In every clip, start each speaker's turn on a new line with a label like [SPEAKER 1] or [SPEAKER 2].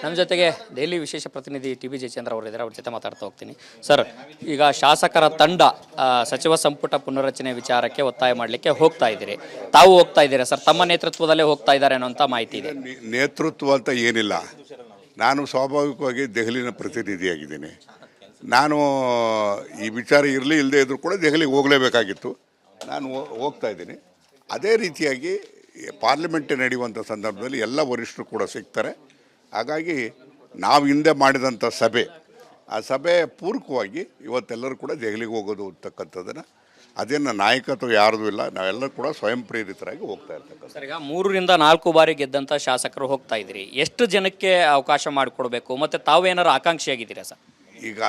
[SPEAKER 1] ನಮ್ಮ ಜೊತೆಗೆ ದೆಹಲಿ ವಿಶೇಷ ಪ್ರತಿನಿಧಿ ಟಿ.ಬಿ. ಜಯಚಂದ್ರ ಅವರು ಇದ್ದಾರೆ. ಅವ್ರ ಜೊತೆ ಮಾತಾಡ್ತಾ ಹೋಗ್ತೀನಿ. ಸರ್, ಈಗ ಶಾಸಕರ ತಂಡ ಸಚಿವ ಸಂಪುಟ ಪುನರ್ರಚನೆ ವಿಚಾರಕ್ಕೆ ಒತ್ತಾಯ ಮಾಡಲಿಕ್ಕೆ ಹೋಗ್ತಾ ಇದ್ದೀರಿ. ತಾವು ಹೋಗ್ತಾ ಇದ್ದೀರಾ ಸರ್? ತಮ್ಮ ನೇತೃತ್ವದಲ್ಲೇ ಹೋಗ್ತಾ ಇದ್ದಾರೆ ಅನ್ನೋಂಥ ಮಾಹಿತಿ ಇದೆ.
[SPEAKER 2] ನೇತೃತ್ವ ಅಂತ ಏನಿಲ್ಲ. ನಾನು ಸ್ವಾಭಾವಿಕವಾಗಿ ದೆಹಲಿನ ಪ್ರತಿನಿಧಿಯಾಗಿದ್ದೀನಿ. ನಾನು ಈ ವಿಚಾರ ಇರಲಿ ಇಲ್ಲದೆ ಇದ್ರೂ ಕೂಡ ದೆಹಲಿಗೆ ಹೋಗಲೇಬೇಕಾಗಿತ್ತು. ನಾನು ಹೋಗ್ತಾ ಇದ್ದೀನಿ. ಅದೇ ರೀತಿಯಾಗಿ ಪಾರ್ಲಿಮೆಂಟ್ ನಡೆಯುವಂಥ ಸಂದರ್ಭದಲ್ಲಿ ಎಲ್ಲ ವರಿಷ್ಠರು ಕೂಡ ಸಿಗ್ತಾರೆ. ಹಾಗಾಗಿ ನಾವು ಹಿಂದೆ ಮಾಡಿದಂಥ ಸಭೆ, ಆ ಸಭೆ ಪೂರಕವಾಗಿ ಇವತ್ತೆಲ್ಲರೂ ಕೂಡ ದೆಹಲಿಗೆ ಹೋಗೋದು ಅಂತಕ್ಕಂಥದ್ದನ್ನು, ಅದೇನು ನಾಯಕತ್ವ ಯಾರ್ದು ಇಲ್ಲ, ನಾವೆಲ್ಲರೂ ಕೂಡ ಸ್ವಯಂ ಪ್ರೇರಿತರಾಗಿ ಹೋಗ್ತಾ ಇರ್ತಕ್ಕಂಥ.
[SPEAKER 1] ಸರ್, ಈಗ 3ರಿಂದ 4 ಬಾರಿ ಗೆದ್ದಂಥ ಶಾಸಕರು ಹೋಗ್ತಾ ಇದ್ದೀರಿ. ಎಷ್ಟು ಜನಕ್ಕೆ ಅವಕಾಶ ಮಾಡಿಕೊಡ್ಬೇಕು, ಮತ್ತು ತಾವೇನಾರು ಆಕಾಂಕ್ಷಿಯಾಗಿದ್ದೀರಾ ಸರ್?
[SPEAKER 2] ಈಗ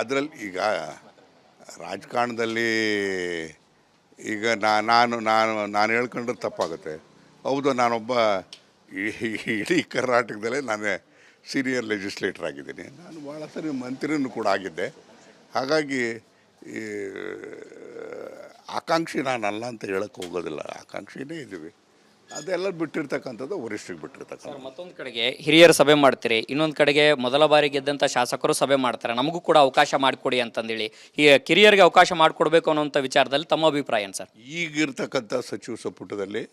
[SPEAKER 2] ರಾಜಕಾರಣದಲ್ಲಿ ಈಗ ನಾನು ಹೇಳ್ಕೊಂಡ್ರೆ ತಪ್ಪಾಗುತ್ತೆ. ಹೌದು, ನಾನೊಬ್ಬ ಇಡೀ ಕರ್ನಾಟಕದಲ್ಲೇ ನಾನೇ ಸೀನಿಯರ್ ಲೆಜಿಸ್ಲೇಟರ್ ಆಗಿದ್ದೀನಿ. ನಾನು ಭಾಳ ಸರಿ ಮಂತ್ರಿನೂ ಕೂಡ ಆಗಿದ್ದೆ. ಹಾಗಾಗಿ ಆಕಾಂಕ್ಷಿ ನಾನಲ್ಲ ಅಂತ ಹೇಳಕ್ಕೆ ಹೋಗೋದಿಲ್ಲ. ಆಕಾಂಕ್ಷಿನೇ ಇದ್ದೀವಿ. ಅದೆಲ್ಲ ಬಿಟ್ಟಿರ್ತಕ್ಕಂಥದ್ದು ವರಿಷ್ಠರಿಗೆ ಬಿಟ್ಟಿರ್ತಕ್ಕಂಥ.
[SPEAKER 1] ಮತ್ತೊಂದು ಕಡೆಗೆ ಹಿರಿಯರ ಸಭೆ ಮಾಡ್ತೀರಿ, ಇನ್ನೊಂದು ಕಡೆಗೆ ಮೊದಲ ಬಾರಿ ಗೆದ್ದಂಥ ಶಾಸಕರು ಸಭೆ ಮಾಡ್ತಾರೆ. ನಮಗೂ ಕೂಡ ಅವಕಾಶ ಮಾಡಿಕೊಡಿ ಅಂತಂದೇಳಿ ಈ ಕಿರಿಯರಿಗೆ ಅವಕಾಶ ಮಾಡಿಕೊಡ್ಬೇಕು ಅನ್ನೋಂಥ ವಿಚಾರದಲ್ಲಿ ತಮ್ಮ ಅಭಿಪ್ರಾಯ ಏನು ಸರ್?
[SPEAKER 2] ಈಗಿರ್ತಕ್ಕಂಥ ಸಚಿವ ಸಂಪುಟದಲ್ಲಿ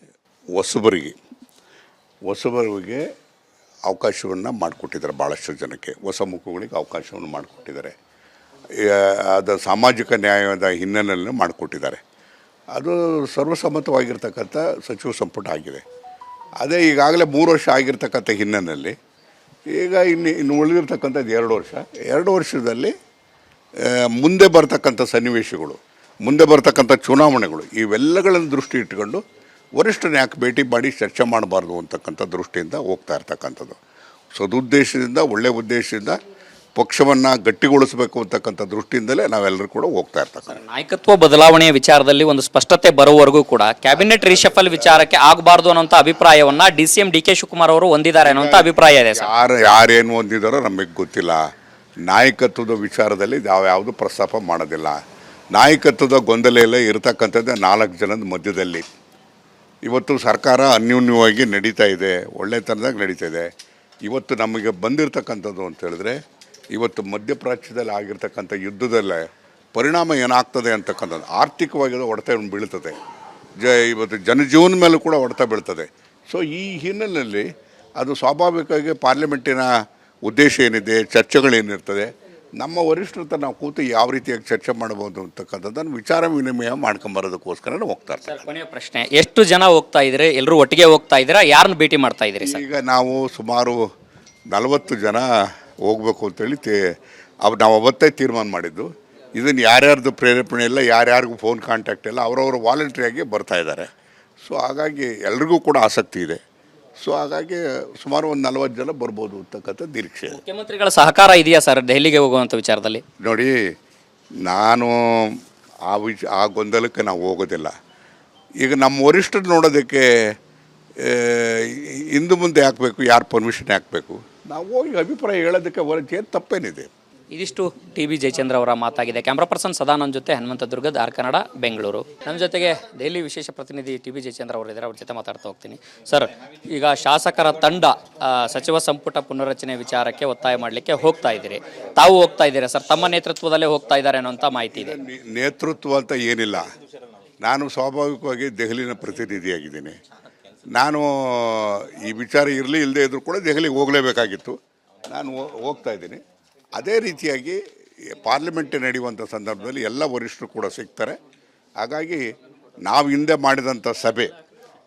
[SPEAKER 2] ಹೊಸಬರಿಗೆ ಅವಕಾಶವನ್ನು ಮಾಡಿಕೊಟ್ಟಿದ್ದಾರೆ. ಭಾಳಷ್ಟು ಜನಕ್ಕೆ ಹೊಸ ಮುಖಗಳಿಗೆ ಅವಕಾಶವನ್ನು ಮಾಡಿಕೊಟ್ಟಿದ್ದಾರೆ. ಅದು ಸಾಮಾಜಿಕ ನ್ಯಾಯದ ಹಿನ್ನೆಲೆಯಲ್ಲಿ ಮಾಡಿಕೊಟ್ಟಿದ್ದಾರೆ. ಅದು ಸರ್ವಸಮ್ಮತವಾಗಿರ್ತಕ್ಕಂಥ ಸಚಿವ ಸಂಪುಟ ಆಗಿದೆ. ಅದೇ ಈಗಾಗಲೇ 3 ವರ್ಷ ಆಗಿರ್ತಕ್ಕಂಥ ಹಿನ್ನೆಲೆಯಲ್ಲಿ ಈಗ ಇನ್ನು ಉಳಿದಿರ್ತಕ್ಕಂಥದ್ದು 2 ವರ್ಷದಲ್ಲಿ ಮುಂದೆ ಬರ್ತಕ್ಕಂಥ ಸನ್ನಿವೇಶಗಳು, ಮುಂದೆ ಬರ್ತಕ್ಕಂಥ ಚುನಾವಣೆಗಳು, ಇವೆಲ್ಲಗಳನ್ನು ದೃಷ್ಟಿ ಇಟ್ಕೊಂಡು ವರಿಷ್ಠನ ಯಾಕೆ ಭೇಟಿ ಮಾಡಿ ಚರ್ಚೆ ಮಾಡಬಾರ್ದು ಅಂತಕ್ಕಂಥ ದೃಷ್ಟಿಯಿಂದ ಹೋಗ್ತಾ ಇರ್ತಕ್ಕಂಥದ್ದು. ಸದುದ್ದೇಶದಿಂದ, ಒಳ್ಳೆಯ ಉದ್ದೇಶದಿಂದ ಪಕ್ಷವನ್ನು ಗಟ್ಟಿಗೊಳಿಸಬೇಕು ಅಂತಕ್ಕಂಥ ದೃಷ್ಟಿಯಿಂದಲೇ ನಾವೆಲ್ಲರೂ ಕೂಡ ಹೋಗ್ತಾ ಇರ್ತಕ್ಕಂಥ.
[SPEAKER 1] ನಾಯಕತ್ವ ಬದಲಾವಣೆಯ ವಿಚಾರದಲ್ಲಿ ಒಂದು ಸ್ಪಷ್ಟತೆ ಬರುವವರೆಗೂ ಕೂಡ ಕ್ಯಾಬಿನೆಟ್ ರೀಶಫಲ್ ವಿಚಾರಕ್ಕೆ ಆಗಬಾರ್ದು ಅನ್ನೋಂಥ ಅಭಿಪ್ರಾಯವನ್ನ DCM DK ಶಿವಕುಮಾರ್ ಅವರು ಹೊಂದಿದ್ದಾರೆ ಅನ್ನೋಂಥ ಅಭಿಪ್ರಾಯ ಇದೆ ಸರ್.
[SPEAKER 2] ಯಾರೇನು ಹೊಂದಿದಾರೋ ನಮಗೆ ಗೊತ್ತಿಲ್ಲ. ನಾಯಕತ್ವದ ವಿಚಾರದಲ್ಲಿ ಯಾವುದು ಪ್ರಸ್ತಾಪ ಮಾಡೋದಿಲ್ಲ. ನಾಯಕತ್ವದ ಗೊಂದಲ ಎಲ್ಲ ಇರತಕ್ಕಂಥದ್ದು 4 ಜನದ ಮಧ್ಯದಲ್ಲಿ. ಇವತ್ತು ಸರ್ಕಾರ ಅನ್ಯೂನ್ಯವಾಗಿ ನಡೀತಾ ಇದೆ, ಒಳ್ಳೆತನದಾಗ ನಡೀತಾ ಇದೆ. ಇವತ್ತು ನಮಗೆ ಬಂದಿರತಕ್ಕಂಥದ್ದು ಅಂತ ಹೇಳಿದ್ರೆ, ಇವತ್ತು ಮಧ್ಯಪ್ರಾಚ್ಯದಲ್ಲಿ ಆಗಿರ್ತಕ್ಕಂಥ ಯುದ್ಧದಲ್ಲೇ ಪರಿಣಾಮ ಏನಾಗ್ತದೆ ಅಂತಕ್ಕಂಥದ್ದು, ಆರ್ಥಿಕವಾಗಿ ಹೊಡೆತ ಬೀಳ್ತದೆ, ಇವತ್ತು ಜನಜೀವನ ಮೇಲೂ ಕೂಡ ಹೊಡೆತ ಬೀಳ್ತದೆ. ಸೊ ಈ ಹಿನ್ನೆಲೆಯಲ್ಲಿ ಅದು ಸ್ವಾಭಾವಿಕವಾಗಿ ಪಾರ್ಲಿಮೆಂಟಿನ ಉದ್ದೇಶ ಏನಿದೆ, ಚರ್ಚೆಗಳೇನಿರ್ತದೆ, ನಮ್ಮ ವರಿಷ್ಠರ ನಾವು ಕೂತು ಯಾವ ರೀತಿಯಾಗಿ ಚರ್ಚೆ ಮಾಡ್ಬೋದು ಅಂತಕ್ಕಂಥದ್ದನ್ನು ವಿಚಾರ ವಿನಿಮಯ ಮಾಡ್ಕೊಂಬರೋದಕ್ಕೋಸ್ಕರ ಹೋಗ್ತಾ ಇರ್ತಾರೆ.
[SPEAKER 1] ಕೊನೆಯ ಪ್ರಶ್ನೆ, ಎಷ್ಟು ಜನ ಹೋಗ್ತಾ ಇದ್ದೀರಿ? ಎಲ್ಲರೂ ಒಟ್ಟಿಗೆ ಹೋಗ್ತಾ ಇದ್ದೀರಾ? ಯಾರನ್ನ ಭೇಟಿ ಮಾಡ್ತಾ ಇದ್ದೀರಿ ಸರ್?
[SPEAKER 2] ಈಗ ನಾವು ಸುಮಾರು 40 ಜನ ಹೋಗ್ಬೇಕು ಅಂತೇಳಿ ನಾವು ಅವತ್ತೇ ತೀರ್ಮಾನ ಮಾಡಿದ್ದು. ಇದನ್ನು ಯಾರ್ಯಾರ್ದು ಪ್ರೇರೇಪಣೆ ಇಲ್ಲ, ಯಾರ್ಯಾರಿಗೂ ಫೋನ್ ಕಾಂಟ್ಯಾಕ್ಟ್ ಇಲ್ಲ, ಅವರವರು ವಾಲಂಟ್ರಿಯಾಗಿ ಬರ್ತಾ ಇದ್ದಾರೆ. ಸೊ ಹಾಗಾಗಿ ಎಲ್ರಿಗೂ ಕೂಡ ಆಸಕ್ತಿ ಇದೆ. ಸೊ ಹಾಗಾಗಿ ಸುಮಾರು ಒಂದು 40 ಜನ ಬರ್ಬೋದು ಅಂತಕ್ಕಂಥ ನಿರೀಕ್ಷೆ ಇದೆ.
[SPEAKER 1] ಮುಖ್ಯಮಂತ್ರಿಗಳ ಸಹಕಾರ ಇದೆಯಾ ಸರ್ ದೆಹಲಿಗೆ ಹೋಗುವಂಥ ವಿಚಾರದಲ್ಲಿ?
[SPEAKER 2] ನೋಡಿ, ನಾನು ಆ ಗೊಂದಲಕ್ಕೆ ನಾವು ಹೋಗೋದಿಲ್ಲ. ಈಗ ನಮ್ಮ ವರಿಷ್ಠರು ನೋಡೋದಕ್ಕೆ ಹಿಂದೆ ಮುಂದೆ ಹಾಕಬೇಕು, ಯಾರು ಪರ್ಮಿಷನ್ ಹಾಕಬೇಕು, ನಾವು ಹೋಗಿ ಅಭಿಪ್ರಾಯ ಹೇಳೋದಕ್ಕೆ ಏನು ತಪ್ಪೇನಿದೆ?
[SPEAKER 1] ಇದಿಷ್ಟು ಟಿ.ಬಿ. ಜಯಚಂದ್ರ ಅವರ ಮಾತಾಗಿದೆ. ಕ್ಯಾಮ್ರಾ ಪರ್ಸನ್ ಸದಾನಂದ್ ಜೊತೆ ಹನುಮಂತ ದುರ್ಗದ್, ಆರ್ ಕನ್ನಡ, ಬೆಂಗಳೂರು. ನಮ್ಮ ಜೊತೆಗೆ ದೆಹಲಿ ವಿಶೇಷ ಪ್ರತಿನಿಧಿ ಟಿ.ಬಿ. ಜಯಚಂದ್ರ ಅವರು ಇದ್ದಾರೆ. ಅವ್ರ ಜೊತೆ ಮಾತಾಡ್ತಾ ಹೋಗ್ತೀನಿ. ಸರ್, ಈಗ ಶಾಸಕರ ತಂಡ ಸಚಿವ ಸಂಪುಟ ಪುನರ್ರಚನೆ ವಿಚಾರಕ್ಕೆ ಒತ್ತಾಯ ಮಾಡಲಿಕ್ಕೆ ಹೋಗ್ತಾ ಇದ್ದೀರಿ. ತಾವು ಹೋಗ್ತಾ ಇದ್ದೀರಾ ಸರ್? ತಮ್ಮ ನೇತೃತ್ವದಲ್ಲೇ ಹೋಗ್ತಾ ಇದ್ದಾರೆ ಅನ್ನೋಂಥ ಮಾಹಿತಿ ಇದೆ.
[SPEAKER 2] ನೇತೃತ್ವ ಅಂತ ಏನಿಲ್ಲ. ನಾನು ಸ್ವಾಭಾವಿಕವಾಗಿ ದೆಹಲಿನ ಪ್ರತಿನಿಧಿಯಾಗಿದ್ದೀನಿ. ನಾನು ಈ ವಿಚಾರ ಇರಲಿ ಇಲ್ಲದೆ ಇದ್ರೂ ಕೂಡ ದೆಹಲಿಗೆ ಹೋಗಲೇಬೇಕಾಗಿತ್ತು. ನಾನು ಹೋಗ್ತಾ ಇದ್ದೀನಿ. ಅದೇ ರೀತಿಯಾಗಿ ಪಾರ್ಲಿಮೆಂಟ್ ನಡೆಯುವಂಥ ಸಂದರ್ಭದಲ್ಲಿ ಎಲ್ಲ ವರಿಷ್ಠರು ಕೂಡ ಸಿಗ್ತಾರೆ. ಹಾಗಾಗಿ ನಾವು ಹಿಂದೆ ಮಾಡಿದಂಥ ಸಭೆ,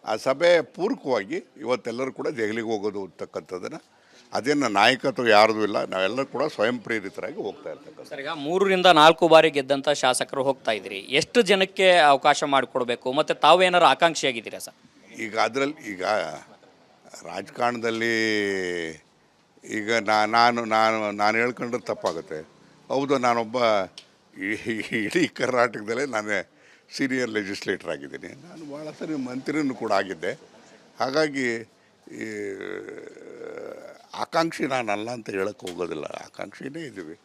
[SPEAKER 2] ಆ ಸಭೆ ಪೂರಕವಾಗಿ ಇವತ್ತೆಲ್ಲರೂ ಕೂಡ ದೆಹಲಿಗೆ ಹೋಗೋದು ಅಂತಕ್ಕಂಥದ್ದನ್ನು, ಅದೇನು ನಾಯಕತ್ವ ಯಾರ್ದು ಇಲ್ಲ, ನಾವೆಲ್ಲರೂ ಕೂಡ ಸ್ವಯಂ ಪ್ರೇರಿತರಾಗಿ ಹೋಗ್ತಾ ಇರ್ತಕ್ಕಂಥ.
[SPEAKER 1] ಸರ್, ಈಗ 3ರಿಂದ 4 ಬಾರಿ ಗೆದ್ದಂಥ ಶಾಸಕರು ಹೋಗ್ತಾ ಇದ್ದೀರಿ. ಎಷ್ಟು ಜನಕ್ಕೆ ಅವಕಾಶ ಮಾಡಿಕೊಡ್ಬೇಕು, ಮತ್ತು ತಾವೇನಾರು ಆಕಾಂಕ್ಷಿಯಾಗಿದ್ದೀರಾ ಸರ್?
[SPEAKER 2] ಈಗ ರಾಜಕಾರಣದಲ್ಲಿ ಈಗ ನಾನು ಹೇಳ್ಕೊಂಡ್ರೆ ತಪ್ಪಾಗುತ್ತೆ. ಹೌದು, ನಾನೊಬ್ಬ ಇಡೀ ಕರ್ನಾಟಕದಲ್ಲೇ ನಾನೇ ಸೀನಿಯರ್ ಲೆಜಿಸ್ಲೇಟರ್ ಆಗಿದ್ದೀನಿ. ನಾನು ಭಾಳ ಸರಿ ಮಂತ್ರಿನೂ ಕೂಡ ಆಗಿದ್ದೆ. ಹಾಗಾಗಿ ಆಕಾಂಕ್ಷಿ ನಾನಲ್ಲ ಅಂತ ಹೇಳಕ್ಕೆ ಹೋಗೋದಿಲ್ಲ. ಆಕಾಂಕ್ಷಿನೇ ಇದ್ದೀವಿ.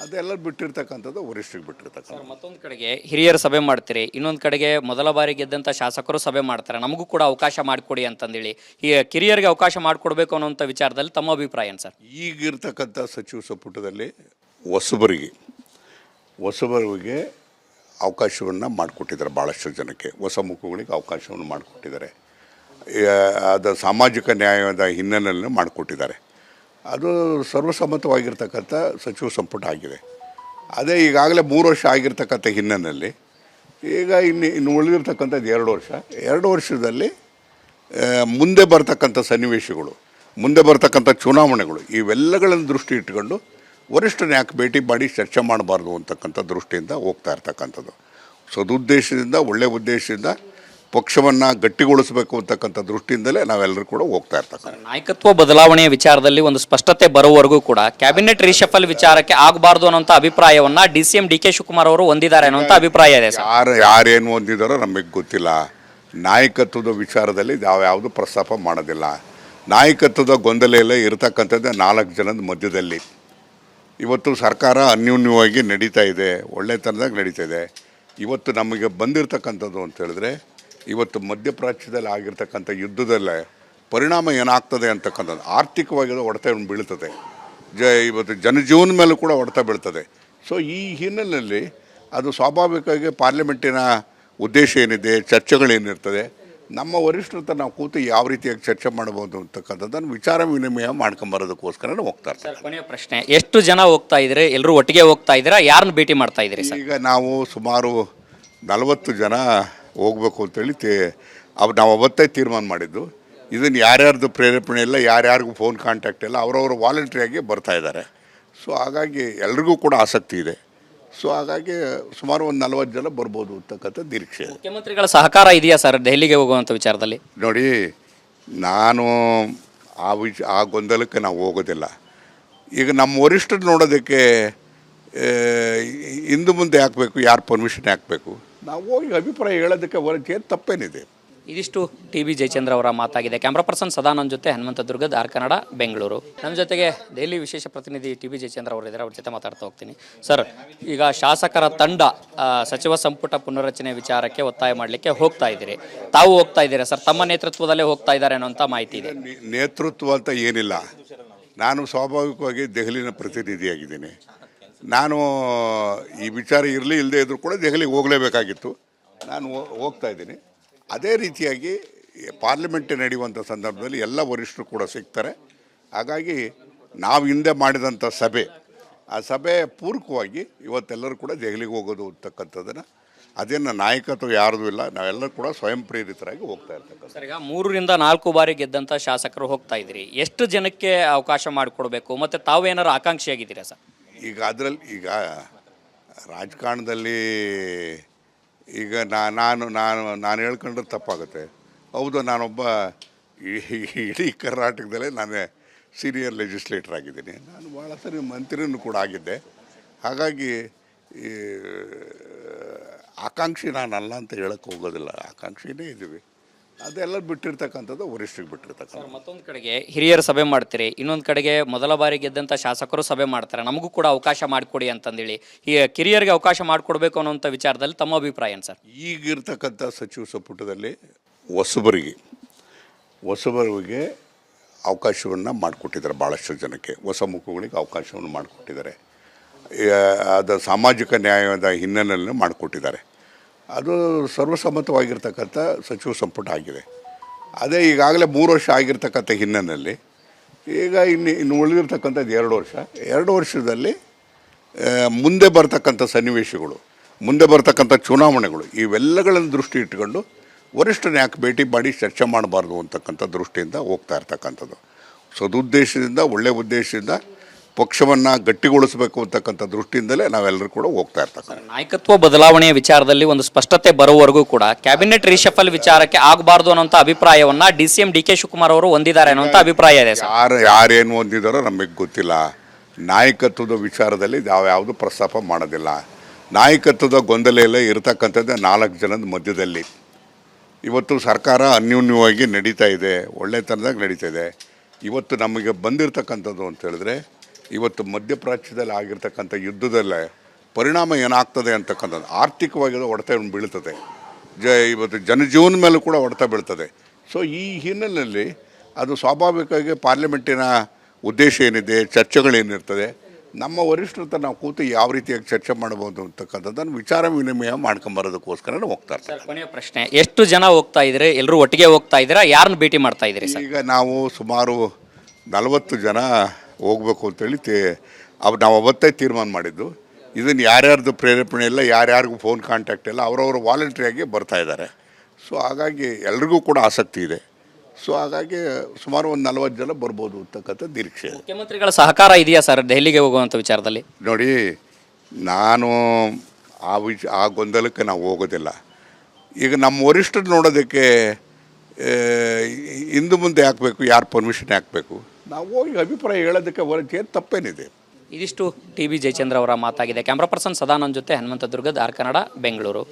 [SPEAKER 2] ಅದೆಲ್ಲ ಬಿಟ್ಟಿರ್ತಕ್ಕಂಥದ್ದು ವರಿಷ್ಠರಿಗೆ ಬಿಟ್ಟಿರ್ತಕ್ಕಂಥದ್ದು.
[SPEAKER 1] ಮತ್ತೊಂದು ಕಡೆಗೆ ಹಿರಿಯರು ಸಭೆ ಮಾಡ್ತೀರಿ, ಇನ್ನೊಂದು ಕಡೆಗೆ ಮೊದಲ ಬಾರಿ ಗೆದ್ದಂಥ ಶಾಸಕರು ಸಭೆ ಮಾಡ್ತಾರೆ, ನಮಗೂ ಕೂಡ ಅವಕಾಶ ಮಾಡಿಕೊಡಿ ಅಂತಂದೇಳಿ ಈ ಕಿರಿಯರಿಗೆ ಅವಕಾಶ ಮಾಡಿಕೊಡ್ಬೇಕು ಅನ್ನೋಂಥ ವಿಚಾರದಲ್ಲಿ ತಮ್ಮ ಅಭಿಪ್ರಾಯ ಏನು ಸರ್?
[SPEAKER 2] ಈಗಿರ್ತಕ್ಕಂಥ ಸಚಿವ ಸಂಪುಟದಲ್ಲಿ ಹೊಸಬರಿಗೆ ಅವಕಾಶವನ್ನು ಮಾಡಿಕೊಟ್ಟಿದ್ದಾರೆ. ಭಾಳಷ್ಟು ಜನಕ್ಕೆ ಹೊಸ ಮುಖಗಳಿಗೆ ಅವಕಾಶವನ್ನು ಮಾಡಿಕೊಟ್ಟಿದ್ದಾರೆ. ಅದು ಸಾಮಾಜಿಕ ನ್ಯಾಯದ ಹಿನ್ನೆಲೆಯಲ್ಲಿ ಮಾಡಿಕೊಟ್ಟಿದ್ದಾರೆ. ಅದು ಸರ್ವಸಮ್ಮತವಾಗಿರ್ತಕ್ಕಂಥ ಸಚಿವ ಸಂಪುಟ ಆಗಿದೆ. ಅದೇ ಈಗಾಗಲೇ 3 ವರ್ಷ ಆಗಿರ್ತಕ್ಕಂಥ ಹಿನ್ನೆಲೆಯಲ್ಲಿ ಈಗ ಇನ್ನು ಉಳಿದಿರ್ತಕ್ಕಂಥದ್ದು 2 ವರ್ಷದಲ್ಲಿ ಮುಂದೆ ಬರ್ತಕ್ಕಂಥ ಸನ್ನಿವೇಶಗಳು, ಮುಂದೆ ಬರ್ತಕ್ಕಂಥ ಚುನಾವಣೆಗಳು ಇವೆಲ್ಲಗಳನ್ನು ದೃಷ್ಟಿ ಇಟ್ಕೊಂಡು ವರಿಷ್ಠನ ಯಾಕೆ ಭೇಟಿ ಮಾಡಿ ಚರ್ಚೆ ಮಾಡಬಾರ್ದು ಅಂತಕ್ಕಂಥ ದೃಷ್ಟಿಯಿಂದ ಹೋಗ್ತಾ ಇರ್ತಕ್ಕಂಥದ್ದು. ಸದುದ್ದೇಶದಿಂದ, ಒಳ್ಳೆಯ ಉದ್ದೇಶದಿಂದ ಪಕ್ಷವನ್ನು ಗಟ್ಟಿಗೊಳಿಸಬೇಕು ಅಂತಕ್ಕಂಥ ದೃಷ್ಟಿಯಿಂದಲೇ ನಾವೆಲ್ಲರೂ ಕೂಡ ಹೋಗ್ತಾ ಇರ್ತಕ್ಕಂಥ.
[SPEAKER 1] ನಾಯಕತ್ವ ಬದಲಾವಣೆಯ ವಿಚಾರದಲ್ಲಿ ಒಂದು ಸ್ಪಷ್ಟತೆ ಬರುವವರೆಗೂ ಕೂಡ ಕ್ಯಾಬಿನೆಟ್ ರೀಶಫಲ್ ವಿಚಾರಕ್ಕೆ ಆಗಬಾರ್ದು ಅನ್ನೋಂಥ ಅಭಿಪ್ರಾಯವನ್ನ DCM DK ಶಿವಕುಮಾರ್ ಅವರು ಹೊಂದಿದ್ದಾರೆ ಅನ್ನೋಂಥ ಅಭಿಪ್ರಾಯ ಇದೆ ಸರ್.
[SPEAKER 2] ಯಾರೇನು ಹೊಂದಿದಾರೋ ನಮಗೆ ಗೊತ್ತಿಲ್ಲ. ನಾಯಕತ್ವದ ವಿಚಾರದಲ್ಲಿ ಯಾವುದು ಪ್ರಸ್ತಾಪ ಮಾಡೋದಿಲ್ಲ. ನಾಯಕತ್ವದ ಗೊಂದಲ ಇರತಕ್ಕಂಥದ್ದೇ 4 ಜನದ ಮಧ್ಯದಲ್ಲಿ. ಇವತ್ತು ಸರ್ಕಾರ ಅನ್ಯೂನ್ಯವಾಗಿ ನಡೀತಾ ಇದೆ, ಒಳ್ಳೆತನದಾಗ ನಡೀತಾ ಇದೆ. ಇವತ್ತು ನಮಗೆ ಬಂದಿರತಕ್ಕಂಥದ್ದು ಅಂತ ಹೇಳಿದ್ರೆ, ಇವತ್ತು ಮಧ್ಯಪ್ರಾಚ್ಯದಲ್ಲಿ ಆಗಿರ್ತಕ್ಕಂಥ ಯುದ್ಧದಲ್ಲೇ ಪರಿಣಾಮ ಏನಾಗ್ತದೆ ಅಂತಕ್ಕಂಥದ್ದು ಆರ್ಥಿಕವಾಗಿ ಹೊಡೆತ ಬೀಳ್ತದೆ. ಇವತ್ತು ಜನಜೀವನ ಮೇಲೂ ಕೂಡ ಹೊಡೆತ ಬೀಳ್ತದೆ. ಸೊ ಈ ಹಿನ್ನೆಲೆಯಲ್ಲಿ ಅದು ಸ್ವಾಭಾವಿಕವಾಗಿ ಪಾರ್ಲಿಮೆಂಟಿನ ಉದ್ದೇಶ ಏನಿದೆ, ಚರ್ಚೆಗಳೇನಿರ್ತದೆ, ನಮ್ಮ ವರಿಷ್ಠರ ಹತ್ರ ನಾವು ಕೂತು ಯಾವ ರೀತಿಯಾಗಿ ಚರ್ಚೆ ಮಾಡ್ಬೋದು ಅಂತಕ್ಕಂಥದ್ದನ್ನು ವಿಚಾರ ವಿನಿಮಯ ಮಾಡ್ಕೊಂಬರೋದಕ್ಕೋಸ್ಕರ ಹೋಗ್ತಾ ಇರ್ತಾರೆ.
[SPEAKER 1] ಕೊನೆಯ ಪ್ರಶ್ನೆ, ಎಷ್ಟು ಜನ ಹೋಗ್ತಾ ಇದ್ದೀರಿ? ಎಲ್ಲರೂ ಒಟ್ಟಿಗೆ ಹೋಗ್ತಾ ಇದ್ದೀರಾ? ಯಾರನ್ನ ಭೇಟಿ ಮಾಡ್ತಾ ಇದ್ದೀರಿ ಸರ್?
[SPEAKER 2] ಈಗ ನಾವು ಸುಮಾರು 40 ಜನ ಹೋಗಬೇಕು ಅಂತೇಳಿ ನಾವು ಅವತ್ತೇ ತೀರ್ಮಾನ ಮಾಡಿದ್ದು. ಇದನ್ನು ಯಾರ್ಯಾರ್ದು ಪ್ರೇರೇಪಣೆ ಇಲ್ಲ, ಯಾರ್ಯಾರಿಗೂ ಫೋನ್ ಕಾಂಟ್ಯಾಕ್ಟ್ ಇಲ್ಲ, ಅವರವರು ವಾಲಂಟ್ರಿಯಾಗಿ ಬರ್ತಾ ಇದ್ದಾರೆ. ಸೊ ಹಾಗಾಗಿ ಎಲ್ರಿಗೂ ಕೂಡ ಆಸಕ್ತಿ ಇದೆ. ಸೊ ಹಾಗಾಗಿ ಸುಮಾರು ಒಂದು 40 ಜನ ಬರ್ಬೋದು ಅಂತಕ್ಕಂಥ ನಿರೀಕ್ಷೆ ಇದೆ.
[SPEAKER 1] ಮುಖ್ಯಮಂತ್ರಿಗಳ ಸಹಕಾರ ಇದೆಯಾ ಸರ್ ದೆಹಲಿಗೆ ಹೋಗುವಂಥ ವಿಚಾರದಲ್ಲಿ?
[SPEAKER 2] ನೋಡಿ, ನಾನು ಆ ಗೊಂದಲಕ್ಕೆ ನಾವು ಹೋಗೋದಿಲ್ಲ. ಈಗ ನಮ್ಮ ವರಿಷ್ಠರು ನೋಡೋದಕ್ಕೆ ಹಿಂದೆ ಮುಂದೆ ಹಾಕಬೇಕು, ಯಾರು ಪರ್ಮಿಷನ್ ಹಾಕಬೇಕು, ನಾವು ಹೋಗಿ ಅಭಿಪ್ರಾಯ ಹೇಳೋದಕ್ಕೆ ಏನು ತಪ್ಪೇನಿದೆ?
[SPEAKER 1] ಇದಿಷ್ಟು TB ಜಯಚಂದ್ರ ಅವರ ಮಾತಾಗಿದೆ. ಕ್ಯಾಮ್ರಾ ಪರ್ಸನ್ ಸದಾನಂದ್ ಜೊತೆ ಹನುಮಂತ ದುರ್ಗದ್, ಕನ್ನಡ, ಬೆಂಗಳೂರು. ನಮ್ಮ ಜೊತೆಗೆ ದೆಹಲಿ ವಿಶೇಷ ಪ್ರತಿನಿಧಿ TB ಜಯಚಂದ್ರ ಅವರು ಇದ್ದಾರೆ, ಅವ್ರ ಜೊತೆ ಮಾತಾಡ್ತಾ ಹೋಗ್ತೀನಿ. ಸರ್, ಈಗ ಶಾಸಕರ ತಂಡ ಸಚಿವ ಸಂಪುಟ ಪುನರ್ರಚನೆ ವಿಚಾರಕ್ಕೆ ಒತ್ತಾಯ ಮಾಡಲಿಕ್ಕೆ ಹೋಗ್ತಾ ಇದ್ದೀರಿ, ತಾವು ಹೋಗ್ತಾ ಇದ್ದೀರಾ ಸರ್? ತಮ್ಮ ನೇತೃತ್ವದಲ್ಲೇ ಹೋಗ್ತಾ ಇದ್ದಾರೆ ಅನ್ನೋಂಥ ಮಾಹಿತಿ ಇದೆ.
[SPEAKER 2] ನೇತೃತ್ವ ಅಂತ ಏನಿಲ್ಲ, ನಾನು ಸ್ವಾಭಾವಿಕವಾಗಿ ದೆಹಲಿನ ಪ್ರತಿನಿಧಿಯಾಗಿದ್ದೀನಿ. ನಾನು ಈ ವಿಚಾರ ಇರಲಿ ಇಲ್ಲದೆ ಇದ್ರೂ ಕೂಡ ದೆಹಲಿಗೆ ಹೋಗಲೇಬೇಕಾಗಿತ್ತು. ನಾನು ಹೋಗ್ತಾ ಇದ್ದೀನಿ. ಅದೇ ರೀತಿಯಾಗಿ ಪಾರ್ಲಿಮೆಂಟ್ ನಡೆಯುವಂಥ ಸಂದರ್ಭದಲ್ಲಿ ಎಲ್ಲ ವರಿಷ್ಠರು ಕೂಡ ಸಿಗ್ತಾರೆ. ಹಾಗಾಗಿ ನಾವು ಹಿಂದೆ ಮಾಡಿದಂಥ ಆ ಸಭೆ ಪೂರಕವಾಗಿ ಇವತ್ತೆಲ್ಲರೂ ಕೂಡ ದೆಹಲಿಗೆ ಹೋಗೋದು ಅಂತಕ್ಕಂಥದ್ದನ್ನು, ಅದೇನು ನಾಯಕತ್ವ ಯಾರ್ದು ಇಲ್ಲ, ನಾವೆಲ್ಲರೂ ಕೂಡ ಸ್ವಯಂ ಪ್ರೇರಿತರಾಗಿ ಹೋಗ್ತಾ ಇರ್ತಕ್ಕಂಥ.
[SPEAKER 1] ಸರ್, ಈಗ 3 ರಿಂದ 4 ಬಾರಿ ಗೆದ್ದಂಥ ಶಾಸಕರು ಹೋಗ್ತಾ ಇದ್ದೀರಿ, ಎಷ್ಟು ಜನಕ್ಕೆ ಅವಕಾಶ ಮಾಡಿಕೊಡ್ಬೇಕು ಮತ್ತು ತಾವೇನಾರು ಆಕಾಂಕ್ಷಿಯಾಗಿದ್ದೀರಾ ಸರ್?
[SPEAKER 2] ಈಗ ರಾಜಕಾರಣದಲ್ಲಿ ಈಗ ನಾನು ಹೇಳ್ಕೊಂಡ್ರೆ ತಪ್ಪಾಗುತ್ತೆ. ಹೌದು, ನಾನೊಬ್ಬ ಇಡೀ ಕರ್ನಾಟಕದಲ್ಲೇ ನಾನು ಸೀನಿಯರ್ ಲೆಜಿಸ್ಲೇಟರ್ ಆಗಿದ್ದೀನಿ. ನಾನು ಭಾಳ ಸರಿ ಮಂತ್ರಿನೂ ಕೂಡ ಆಗಿದ್ದೆ. ಹಾಗಾಗಿ ಆಕಾಂಕ್ಷಿ ನಾನಲ್ಲ ಅಂತ ಹೇಳಕ್ಕೆ ಹೋಗೋದಿಲ್ಲ, ಆಕಾಂಕ್ಷಿನೇ ಇದ್ದೀವಿ. ಅದೆಲ್ಲ ಬಿಟ್ಟಿರ್ತಕ್ಕಂಥದ್ದು ವರಿಷ್ಠರಿಗೆ ಬಿಟ್ಟಿರ್ತಕ್ಕಂಥ.
[SPEAKER 1] ಮತ್ತೊಂದು ಕಡೆಗೆ ಹಿರಿಯರು ಸಭೆ ಮಾಡ್ತೀರಿ, ಇನ್ನೊಂದು ಕಡೆಗೆ ಮೊದಲ ಬಾರಿ ಗೆದ್ದಂಥ ಶಾಸಕರು ಸಭೆ ಮಾಡ್ತಾರೆ, ನಮಗೂ ಕೂಡ ಅವಕಾಶ ಮಾಡಿಕೊಡಿ ಅಂತಂದೇಳಿ ಈ ಕಿರಿಯರಿಗೆ ಅವಕಾಶ ಮಾಡಿಕೊಡ್ಬೇಕು ಅನ್ನೋಂಥ ವಿಚಾರದಲ್ಲಿ ತಮ್ಮ ಅಭಿಪ್ರಾಯ ಏನು ಸರ್?
[SPEAKER 2] ಈಗಿರ್ತಕ್ಕಂಥ ಸಚಿವ ಸಂಪುಟದಲ್ಲಿ ಹೊಸಬರಿಗೆ ಅವಕಾಶವನ್ನು ಮಾಡಿಕೊಟ್ಟಿದ್ದಾರೆ. ಭಾಳಷ್ಟು ಜನಕ್ಕೆ ಹೊಸ ಮುಖಗಳಿಗೆ ಅವಕಾಶವನ್ನು ಮಾಡಿಕೊಟ್ಟಿದ್ದಾರೆ. ಅದು ಸಾಮಾಜಿಕ ನ್ಯಾಯದ ಹಿನ್ನೆಲೆಯಲ್ಲಿ ಮಾಡಿಕೊಟ್ಟಿದ್ದಾರೆ. ಅದು ಸರ್ವಸಮ್ಮತವಾಗಿರ್ತಕ್ಕಂಥ ಸಚಿವ ಸಂಪುಟ ಆಗಿದೆ. ಅದೇ ಈಗಾಗಲೇ 3 ವರ್ಷ ಆಗಿರ್ತಕ್ಕಂಥ ಹಿನ್ನೆಲೆಯಲ್ಲಿ ಈಗ ಇನ್ನು ಉಳಿದಿರ್ತಕ್ಕಂಥದ್ದು 2 ವರ್ಷದಲ್ಲಿ ಮುಂದೆ ಬರ್ತಕ್ಕಂಥ ಸನ್ನಿವೇಶಗಳು, ಮುಂದೆ ಬರ್ತಕ್ಕಂಥ ಚುನಾವಣೆಗಳು ಇವೆಲ್ಲಗಳನ್ನು ದೃಷ್ಟಿ ಇಟ್ಕೊಂಡು ವರಿಷ್ಠನ ಯಾಕೆ ಭೇಟಿ ಮಾಡಿ ಚರ್ಚೆ ಮಾಡಬಾರ್ದು ಅಂತಕ್ಕಂಥ ದೃಷ್ಟಿಯಿಂದ ಹೋಗ್ತಾ ಇರ್ತಕ್ಕಂಥದ್ದು. ಸದುದ್ದೇಶದಿಂದ, ಒಳ್ಳೆಯ ಉದ್ದೇಶದಿಂದ ಪಕ್ಷವನ್ನು ಗಟ್ಟಿಗೊಳಿಸಬೇಕು ಅಂತಕ್ಕಂಥ ದೃಷ್ಟಿಯಿಂದಲೇ ನಾವೆಲ್ಲರೂ ಕೂಡ ಹೋಗ್ತಾ ಇರ್ತಕ್ಕಂಥ.
[SPEAKER 1] ನಾಯಕತ್ವ ಬದಲಾವಣೆಯ ವಿಚಾರದಲ್ಲಿ ಒಂದು ಸ್ಪಷ್ಟತೆ ಬರುವವರೆಗೂ ಕೂಡ ಕ್ಯಾಬಿನೆಟ್ ರೀಶಫಲ್ ವಿಚಾರಕ್ಕೆ ಆಗಬಾರ್ದು ಅನ್ನೋಂಥ ಅಭಿಪ್ರಾಯವನ್ನ DCM DK ಶಿವಕುಮಾರ್ ಅವರು ಹೊಂದಿದ್ದಾರೆ ಅನ್ನೋಂಥ ಅಭಿಪ್ರಾಯ ಇದೆ.
[SPEAKER 2] ಯಾರೇನು ಹೊಂದಿದಾರೋ ನಮಗೆ ಗೊತ್ತಿಲ್ಲ. ನಾಯಕತ್ವದ ವಿಚಾರದಲ್ಲಿ ಯಾವುದು ಪ್ರಸ್ತಾಪ ಮಾಡೋದಿಲ್ಲ. ನಾಯಕತ್ವದ ಗೊಂದಲ ಇರತಕ್ಕಂಥದ್ದೇ 4 ಜನದ ಮಧ್ಯದಲ್ಲಿ. ಇವತ್ತು ಸರ್ಕಾರ ಅನ್ಯೂನ್ಯವಾಗಿ ನಡೀತಾ ಇದೆ, ಒಳ್ಳೆತನದಾಗ ನಡೀತಾ ಇದೆ. ಇವತ್ತು ನಮಗೆ ಬಂದಿರತಕ್ಕಂಥದ್ದು ಅಂತ ಹೇಳಿದ್ರೆ, ಇವತ್ತು ಮಧ್ಯಪ್ರಾಚ್ಯದಲ್ಲಿ ಆಗಿರ್ತಕ್ಕಂಥ ಯುದ್ಧದಲ್ಲೇ ಪರಿಣಾಮ ಏನಾಗ್ತದೆ ಅಂತಕ್ಕಂಥದ್ದು ಆರ್ಥಿಕವಾಗಿ ಅದು ಹೊಡೆತ ಬೀಳ್ತದೆ. ಇವತ್ತು ಜನಜೀವನ ಮೇಲೂ ಕೂಡ ಹೊಡೆತ ಬೀಳ್ತದೆ. ಸೊ ಈ ಹಿನ್ನೆಲೆಯಲ್ಲಿ ಅದು ಸ್ವಾಭಾವಿಕವಾಗಿ ಪಾರ್ಲಿಮೆಂಟಿನ ಉದ್ದೇಶ ಏನಿದೆ, ಚರ್ಚೆಗಳೇನಿರ್ತದೆ, ನಮ್ಮ ವರಿಷ್ಠರ ಹತ್ರ ನಾವು ಕೂತು ಯಾವ ರೀತಿಯಾಗಿ ಚರ್ಚೆ ಮಾಡ್ಬೋದು ಅಂತಕ್ಕಂಥದ್ದನ್ನು ವಿಚಾರ ವಿನಿಮಯ ಮಾಡ್ಕೊಂಬರೋದಕ್ಕೋಸ್ಕರ ಹೋಗ್ತಾ ಇರ್ತಾರೆ.
[SPEAKER 1] ಕೊನೆಯ ಪ್ರಶ್ನೆ, ಎಷ್ಟು ಜನ ಹೋಗ್ತಾ ಇದ್ದೀರಿ? ಎಲ್ಲರೂ ಒಟ್ಟಿಗೆ ಹೋಗ್ತಾ ಇದ್ದೀರಾ? ಯಾರನ್ನ ಭೇಟಿ ಮಾಡ್ತಾ ಇದ್ದೀರಿ ಸರ್?
[SPEAKER 2] ಈಗ ನಾವು ಸುಮಾರು 40 ಜನ ಹೋಗ್ಬೇಕು ಅಂತೇಳಿ ನಾವು ಅವತ್ತೇ ತೀರ್ಮಾನ ಮಾಡಿದ್ದು. ಇದನ್ನು ಯಾರ್ಯಾರ್ದು ಪ್ರೇರೇಪಣೆ ಇಲ್ಲ, ಯಾರ್ಯಾರಿಗೂ ಫೋನ್ ಕಾಂಟ್ಯಾಕ್ಟ್ ಇಲ್ಲ, ಅವರವರು ವಾಲಂಟ್ರಿಯಾಗಿ ಬರ್ತಾ ಇದ್ದಾರೆ. ಸೊ ಹಾಗಾಗಿ ಎಲ್ರಿಗೂ ಕೂಡ ಆಸಕ್ತಿ ಇದೆ. ಸೊ ಹಾಗಾಗಿ ಸುಮಾರು ಒಂದು 40 ಜನ ಬರ್ಬೋದು ಅಂತಕ್ಕಂಥ ನಿರೀಕ್ಷೆ ಇದೆ.
[SPEAKER 1] ಮುಖ್ಯಮಂತ್ರಿಗಳ ಸಹಕಾರ ಇದೆಯಾ ಸರ್ ದೆಹಲಿಗೆ ಹೋಗುವಂಥ ವಿಚಾರದಲ್ಲಿ?
[SPEAKER 2] ನೋಡಿ, ನಾನು ಆ ಗೊಂದಲಕ್ಕೆ ನಾವು ಹೋಗೋದಿಲ್ಲ. ಈಗ ನಮ್ಮ ವರಿಷ್ಠರು ನೋಡೋದಕ್ಕೆ ಹಿಂದೆ ಮುಂದೆ ಹಾಕಬೇಕು, ಯಾರು ಪರ್ಮಿಷನ್ ಹಾಕಬೇಕು, ನಾವು ಹೋಗಿ ಅಭಿಪ್ರಾಯ ಹೇಳೋದಕ್ಕೆ ಏನು ತಪ್ಪೇನಿದೆ?
[SPEAKER 1] ಇದಿಷ್ಟು ಟಿ ಬಿ ಜಯಚಂದ್ರ ಅವರ ಮಾತಾಗಿದೆ. ಕ್ಯಾಮ್ರಾ ಪರ್ಸನ್ ಸದಾನಂದ್ ಜೊತೆ ಹನುಮಂತ ದುರ್ಗದ್, ಆರ್ ಕನ್ನಡ, ಬೆಂಗಳೂರು.